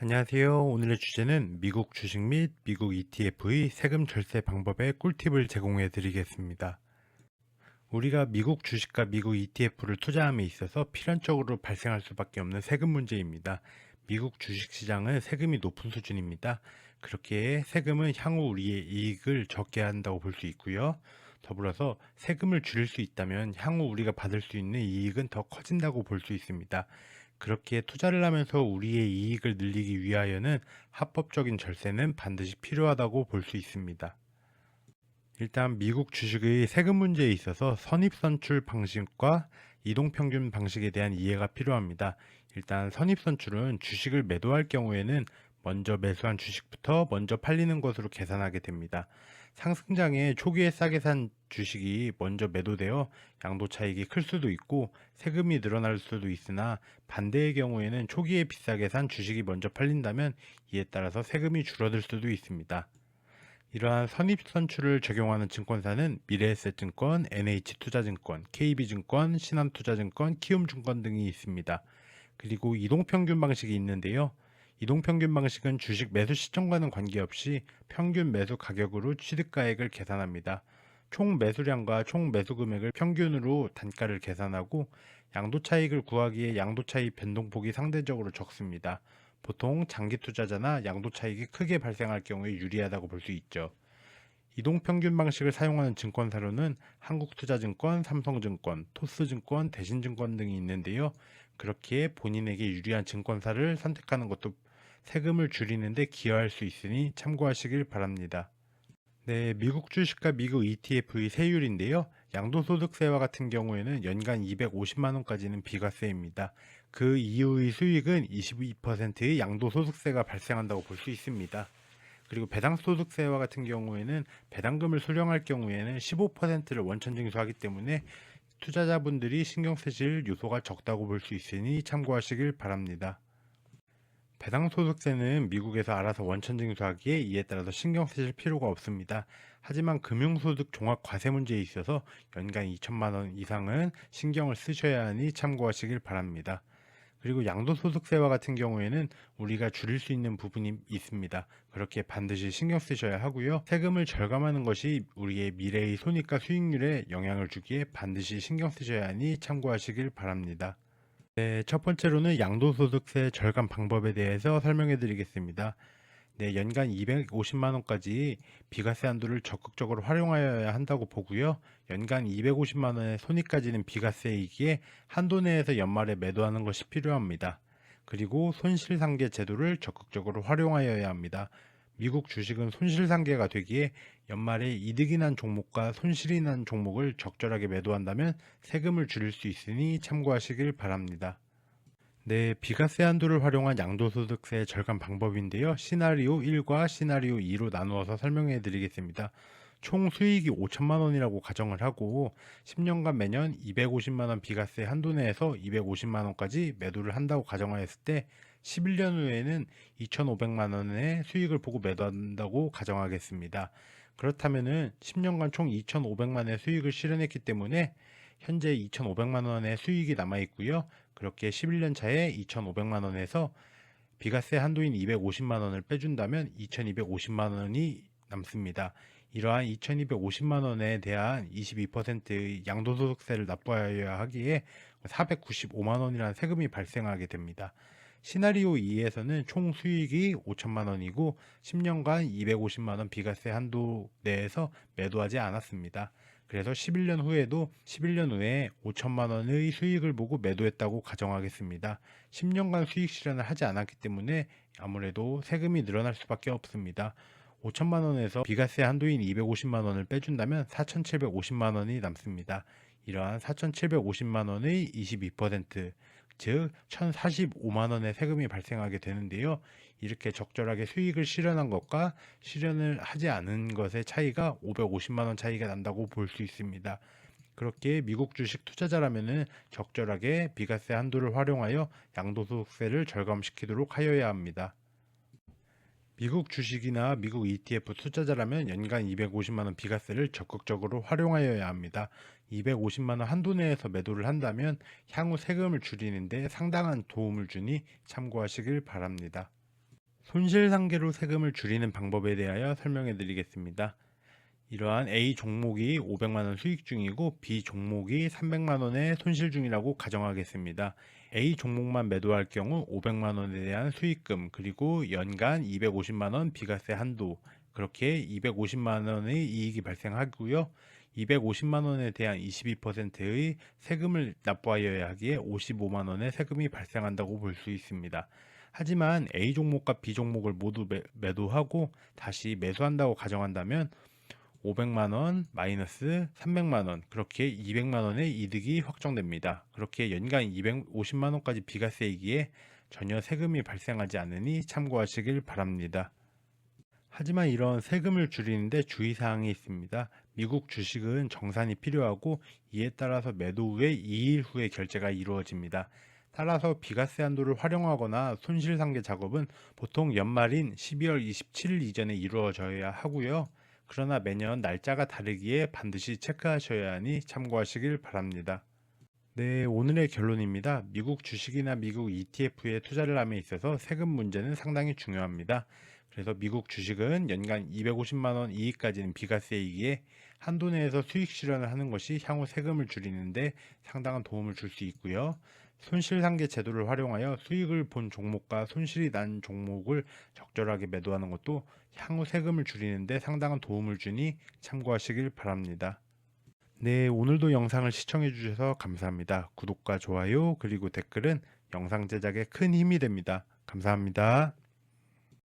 안녕하세요. 오늘의 주제는 미국 주식 및 미국 ETF의 세금 절세 방법의 꿀팁을 제공해 드리겠습니다. 우리가 미국 주식과 미국 ETF를 투자함에 있어서 필연적으로 발생할 수밖에 없는 세금 문제입니다. 미국 주식 시장은 세금이 높은 수준입니다. 그렇기에 세금은 향후 우리의 이익을 적게 한다고 볼 수 있고요. 더불어서 세금을 줄일 수 있다면 향후 우리가 받을 수 있는 이익은 더 커진다고 볼 수 있습니다. 그렇기에 투자를 하면서 우리의 이익을 늘리기 위하여는 합법적인 절세는 반드시 필요하다고 볼 수 있습니다. 일단 미국 주식의 세금 문제에 있어서 선입선출 방식과 이동평균 방식에 대한 이해가 필요합니다. 일단 선입선출은 주식을 매도할 경우에는 먼저 매수한 주식부터 먼저 팔리는 것으로 계산하게 됩니다. 상승장에 초기에 싸게 산 주식이 먼저 매도되어 양도 차익이 클 수도 있고 세금이 늘어날 수도 있으나 반대의 경우에는 초기에 비싸게 산 주식이 먼저 팔린다면 이에 따라서 세금이 줄어들 수도 있습니다. 이러한 선입선출을 적용하는 증권사는 미래에셋증권, NH투자증권, KB증권, 신한투자증권, 키움증권 등이 있습니다. 그리고 이동평균 방식이 있는데요. 이동평균 방식은 주식 매수 시점과는 관계없이 평균 매수 가격으로 취득가액을 계산합니다. 총 매수량과 총 매수 금액을 평균으로 단가를 계산하고 양도 차익을 구하기에 양도 차익 변동폭이 상대적으로 적습니다. 보통 장기 투자자나 양도 차익이 크게 발생할 경우에 유리하다고 볼 수 있죠. 이동평균 방식을 사용하는 증권사로는 한국투자증권, 삼성증권, 토스증권, 대신증권 등이 있는데요. 그렇기에 본인에게 유리한 증권사를 선택하는 것도 세금을 줄이는 데 기여할 수 있으니 참고하시길 바랍니다. 네, 미국 주식과 미국 ETF의 세율인데요. 양도소득세와 같은 경우에는 연간 250만 원까지는 비과세입니다. 그 이후의 수익은 22%의 양도소득세가 발생한다고 볼 수 있습니다. 그리고 배당소득세와 같은 경우에는 배당금을 수령할 경우에는 15%를 원천 징수하기 때문에 투자자분들이 신경 쓰실 요소가 적다고 볼 수 있으니 참고하시길 바랍니다. 배당소득세는 미국에서 알아서 원천 징수하기에 이에 따라서 신경 쓰실 필요가 없습니다. 하지만 금융소득 종합과세 문제에 있어서 연간 2천만 원 이상은 신경을 쓰셔야 하니 참고하시길 바랍니다. 그리고 양도소득세와 같은 경우에는 우리가 줄일 수 있는 부분이 있습니다. 그렇게 반드시 신경 쓰셔야 하고요. 세금을 절감하는 것이 우리의 미래의 손익과 수익률에 영향을 주기에 반드시 신경 쓰셔야 하니 참고하시길 바랍니다. 네, 첫 번째로는 양도소득세 절감 방법에 대해서 설명해 드리겠습니다. 네, 연간 250만 원까지 비과세 한도를 적극적으로 활용하여야 한다고 보고요. 연간 250만 원의 손익까지는 비과세이기에 한도 내에서 연말에 매도하는 것이 필요합니다. 그리고 손실상계 제도를 적극적으로 활용하여야 합니다. 미국 주식은 손실상계가 되기에 연말에 이득이 난 종목과 손실이 난 종목을 적절하게 매도한다면 세금을 줄일 수 있으니 참고하시길 바랍니다. 네, 비과세 한도를 활용한 양도소득세 절감 방법인데요. 시나리오 1과 시나리오 2로 나누어서 설명해 드리겠습니다. 총 수익이 5천만 원이라고 가정을 하고 10년간 매년 250만 원 비과세 한도 내에서 250만 원까지 매도를 한다고 가정하였을 때 11년 후에는 2,500만 원의 수익을 보고 매도한다고 가정하겠습니다. 그렇다면은 10년간 총 2,500만 원의 수익을 실현했기 때문에 현재 2,500만 원의 수익이 남아 있고요. 그렇게 11년 차에 2,500만 원에서 비과세 한도인 250만 원을 빼준다면 2,250만 원이 남습니다. 이러한 2,250만 원에 대한 22%의 양도소득세를 납부하여야 하기에 495만 원이라는 세금이 발생하게 됩니다. 시나리오 2에서는 총 수익이 5천만 원이고 10년간 250만 원 비과세 한도 내에서 매도하지 않았습니다. 그래서 11년 후에도 11년 후에 5천만 원의 수익을 보고 매도했다고 가정하겠습니다. 10년간 수익 실현을 하지 않았기 때문에 아무래도 세금이 늘어날 수밖에 없습니다. 5천만 원에서 비과세 한도인 250만 원을 빼준다면 4,750만 원이 남습니다. 이러한 4,750만 원의 22%, 즉 1,045만 원의 세금이 발생하게 되는데요. 이렇게 적절하게 수익을 실현한 것과 실현을 하지 않은 것의 차이가 550만 원 차이가 난다고 볼 수 있습니다. 그렇게 미국 주식 투자자라면은 적절하게 비과세 한도를 활용하여 양도소득세를 절감시키도록 하여야 합니다. 미국 주식이나 미국 ETF 투자자라면 연간 250만 원 비과세를 적극적으로 활용하여야 합니다. 250만 원 한도 내에서 매도를 한다면 향후 세금을 줄이는데 상당한 도움을 주니 참고하시길 바랍니다. 손실상계로 세금을 줄이는 방법에 대하여 설명해 드리겠습니다. 이러한 A 종목이 500만 원 수익 중이고 B 종목이 300만 원의 손실 중이라고 가정하겠습니다. A 종목만 매도할 경우 500만 원에 대한 수익금, 그리고 연간 250만 원 비과세 한도, 그렇게 250만 원의 이익이 발생하고요. 250만 원에 대한 22%의 세금을 납부하여야 하기에 55만 원의 세금이 발생한다고 볼 수 있습니다. 하지만 A 종목과 B 종목을 모두 매도하고 다시 매수한다고 가정한다면 500만 원 마이너스 300만 원, 그렇게 200만 원의 이득이 확정됩니다. 그렇게 연간 250만 원까지 비과세이기에 전혀 세금이 발생하지 않으니 참고하시길 바랍니다. 하지만 이런 세금을 줄이는데 주의사항이 있습니다. 미국 주식은 정산이 필요하고 이에 따라서 매도 후에 2일 후에 결제가 이루어집니다. 따라서 비과세 한도를 활용하거나 손실상계 작업은 보통 연말인 12월 27일 이전에 이루어져야 하고요. 그러나 매년 날짜가 다르기에 반드시 체크하셔야 하니 참고하시길 바랍니다. 네, 오늘의 결론입니다. 미국 주식이나 미국 ETF에 투자를 함에 있어서 세금 문제는 상당히 중요합니다. 그래서 미국 주식은 연간 250만 원 이익까지는 비과세이기에 한도 내에서 수익 실현을 하는 것이 향후 세금을 줄이는데 상당한 도움을 줄 수 있고요. 손실상계 제도를 활용하여 수익을 본 종목과 손실이 난 종목을 적절하게 매도하는 것도 향후 세금을 줄이는데 상당한 도움을 주니 참고하시길 바랍니다. 네, 오늘도 영상을 시청해 주셔서 감사합니다. 구독과 좋아요, 그리고 댓글은 영상 제작에 큰 힘이 됩니다. 감사합니다.